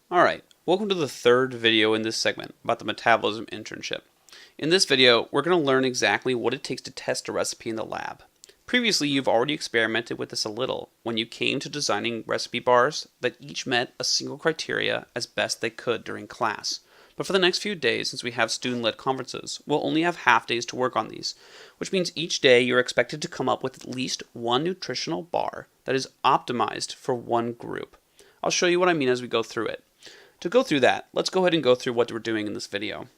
Alright, welcome to the third video in this segment about the Metabolism internship. In this video, we're going to learn exactly what it takes to test a recipe in the lab. Previously, you've already experimented with this a little when you came to designing recipe bars that each met a single criteria as best they could during class. But for the next few days, since we have student-led conferences, we'll only have half days to work on these, which means each day you're expected to come up with at least one nutritional bar that is optimized for one group. I'll show you what I mean as we go through it. To go through that, let's go ahead and go through what we're doing in this video.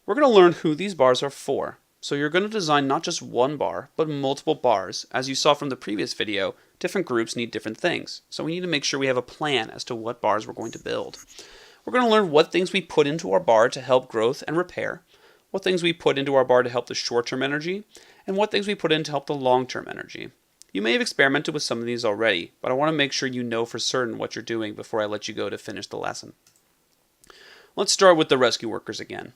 We're going to learn who these bars are for. So you're going to design not just one bar, but multiple bars. As you saw from the previous video, different groups need different things. So we need to make sure we have a plan as to what bars we're going to build. We're going to learn what things we put into our bar to help growth and repair, what things we put into our bar to help the short-term energy, and what things we put in to help the long-term energy. You may have experimented with some of these already, but I want to make sure you know for certain what you're doing before I let you go to finish the lesson. Let's start with the rescue workers again.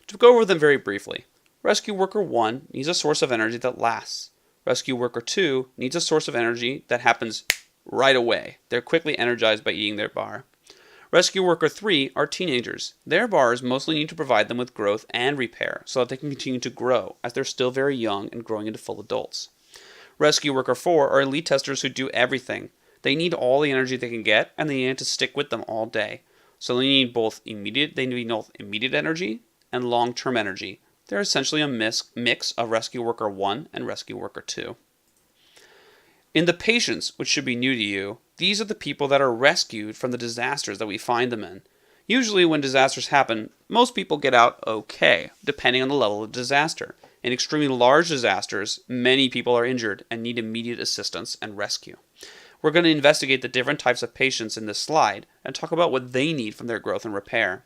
To go over them very briefly, rescue worker 1 needs a source of energy that lasts. Rescue worker 2 needs a source of energy that happens right away. They're quickly energized by eating their bar. Rescue worker 3 are teenagers. Their bars mostly need to provide them with growth and repair so that they can continue to grow as they're still very young and growing into full adults. Rescue worker 4 are elite testers who do everything. They need all the energy they can get and they need it to stick with them all day. So they need both immediate energy and long-term energy. They're essentially a mix of rescue worker 1 and rescue worker 2. In the patients, which should be new to you, these are the people that are rescued from the disasters that we find them in. Usually when disasters happen, most people get out okay, depending on the level of disaster. In extremely large disasters, many people are injured and need immediate assistance and rescue. We're going to investigate the different types of patients in this slide and talk about what they need from their growth and repair.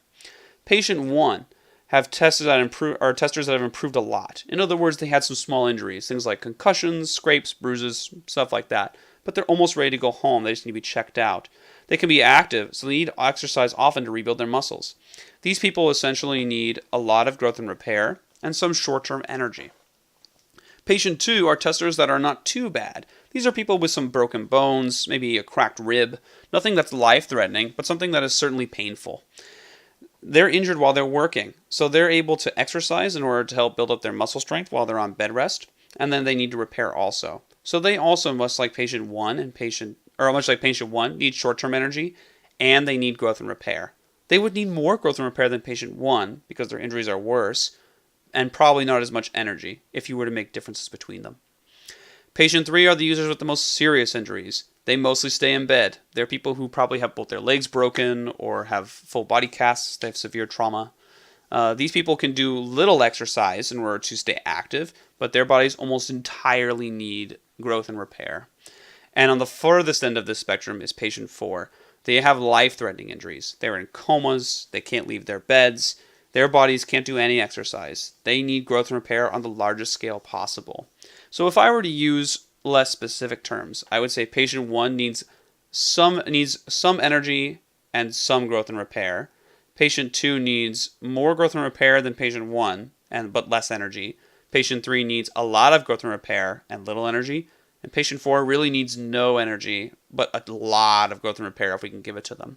Patient 1 have testers that have improved a lot. In other words, they had some small injuries, things like concussions, scrapes, bruises, stuff like that. But they're almost ready to go home. They just need to be checked out. They can be active, so they need exercise often to rebuild their muscles. These people essentially need a lot of growth and repair and some short-term energy. Patient 2 are testers that are not too bad. These are people with some broken bones, maybe a cracked rib, nothing that's life-threatening, but something that is certainly painful. They're injured while they're working, so they're able to exercise in order to help build up their muscle strength while they're on bed rest, and then they need to repair also. So they also, much like patient 1, need short-term energy, and they need growth and repair. They would need more growth and repair than patient 1 because their injuries are worse, and probably not as much energy if you were to make differences between them. Patient 3 are the users with the most serious injuries. They mostly stay in bed. They're people who probably have both their legs broken or have full body casts. They have severe trauma. These people can do little exercise in order to stay active, but their bodies almost entirely need growth and repair. And on the furthest end of this spectrum is patient 4. They have life-threatening injuries. They're in comas. They can't leave their beds. Their bodies can't do any exercise. They need growth and repair on the largest scale possible. So if I were to use less specific terms, I would say patient 1 needs some energy and some growth and repair. Patient 2 needs more growth and repair than patient 1, but less energy. Patient 3 needs a lot of growth and repair and little energy. And patient 4 really needs no energy, but a lot of growth and repair if we can give it to them.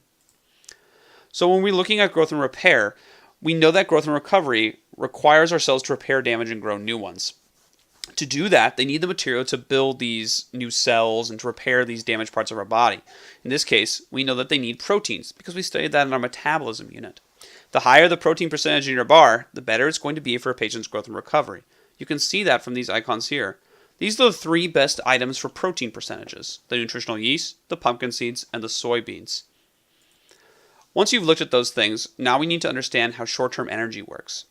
So when we're looking at growth and repair, we know that growth and recovery requires our cells to repair damage and grow new ones. To do that, they need the material to build these new cells and to repair these damaged parts of our body. In this case, we know that they need proteins because we studied that in our metabolism unit. The higher the protein percentage in your bar, the better it's going to be for a patient's growth and recovery. You can see that from these icons here. These are the 3 best items for protein percentages: the nutritional yeast, the pumpkin seeds, and the soybeans. Once you've looked at those things, now we need to understand how short-term energy works.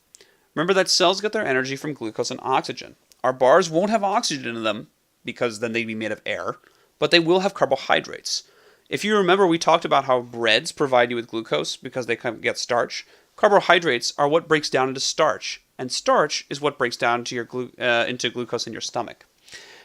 Remember that cells get their energy from glucose and oxygen. Our bars won't have oxygen in them because then they'd be made of air, but they will have carbohydrates. If you remember, we talked about how breads provide you with glucose because they get starch. Carbohydrates are what breaks down into starch, and starch is what breaks down into glucose in your stomach.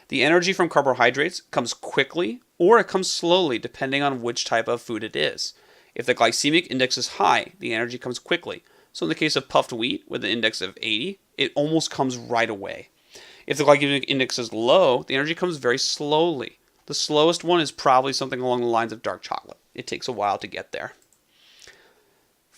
The energy from carbohydrates comes quickly or it comes slowly depending on which type of food it is. If the glycemic index is high, the energy comes quickly. So in the case of puffed wheat with an index of 80, it almost comes right away. If the glycemic index is low, the energy comes very slowly. The slowest one is probably something along the lines of dark chocolate. It takes a while to get there.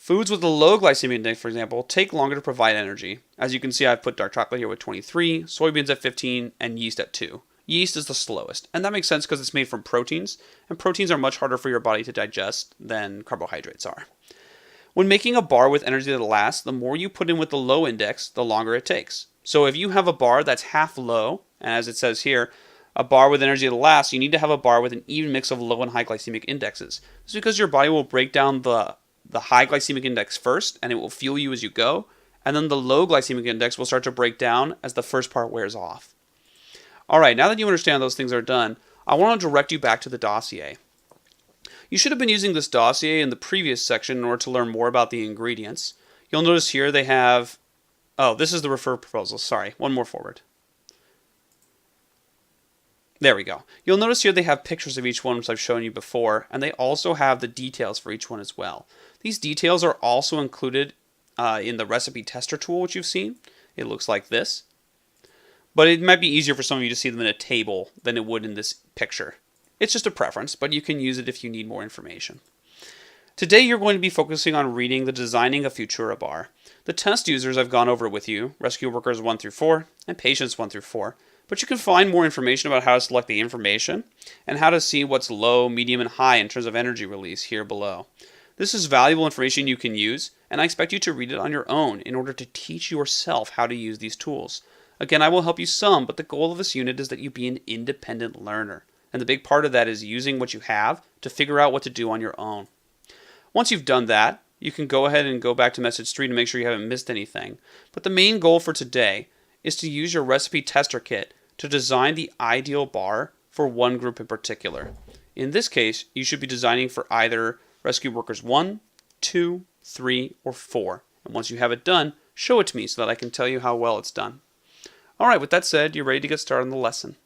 Foods with a low glycemic index, for example, take longer to provide energy. As you can see, I've put dark chocolate here with 23, soybeans at 15, and yeast at 2. Yeast is the slowest, and that makes sense because it's made from proteins, and proteins are much harder for your body to digest than carbohydrates are. When making a bar with energy that lasts, the more you put in with the low index, the longer it takes. So if you have a bar that's half low, and as it says here, a bar with energy that lasts, you need to have a bar with an even mix of low and high glycemic indexes. This is because your body will break down the high glycemic index first, and it will fuel you as you go, and then the low glycemic index will start to break down as the first part wears off. Alright, now that you understand those things are done, I want to direct you back to the dossier. You should have been using this dossier in the previous section in order to learn more about the ingredients. You'll notice here they have... Oh, this is the refer proposal. Sorry, one more forward. There we go. You'll notice here they have pictures of each one, which I've shown you before, and they also have the details for each one as well. These details are also included in the recipe tester tool, which you've seen. It looks like this. But it might be easier for some of you to see them in a table than it would in this picture. It's just a preference, but you can use it if you need more information. Today you're going to be focusing on reading the Designing a Futura bar. The test users I've gone over with you, rescue workers 1 through 4, and patients 1 through 4. But you can find more information about how to select the information and how to see what's low, medium, and high in terms of energy release here below. This is valuable information you can use, and I expect you to read it on your own in order to teach yourself how to use these tools. Again, I will help you some, but the goal of this unit is that you be an independent learner. And the big part of that is using what you have to figure out what to do on your own. Once you've done that, you can go ahead and go back to message 3 to make sure you haven't missed anything. But the main goal for today is to use your recipe tester kit to design the ideal bar for one group in particular. In this case, you should be designing for either rescue workers 1, 2, 3, or 4. And once you have it done, show it to me so that I can tell you how well it's done. Alright, with that said, you're ready to get started on the lesson.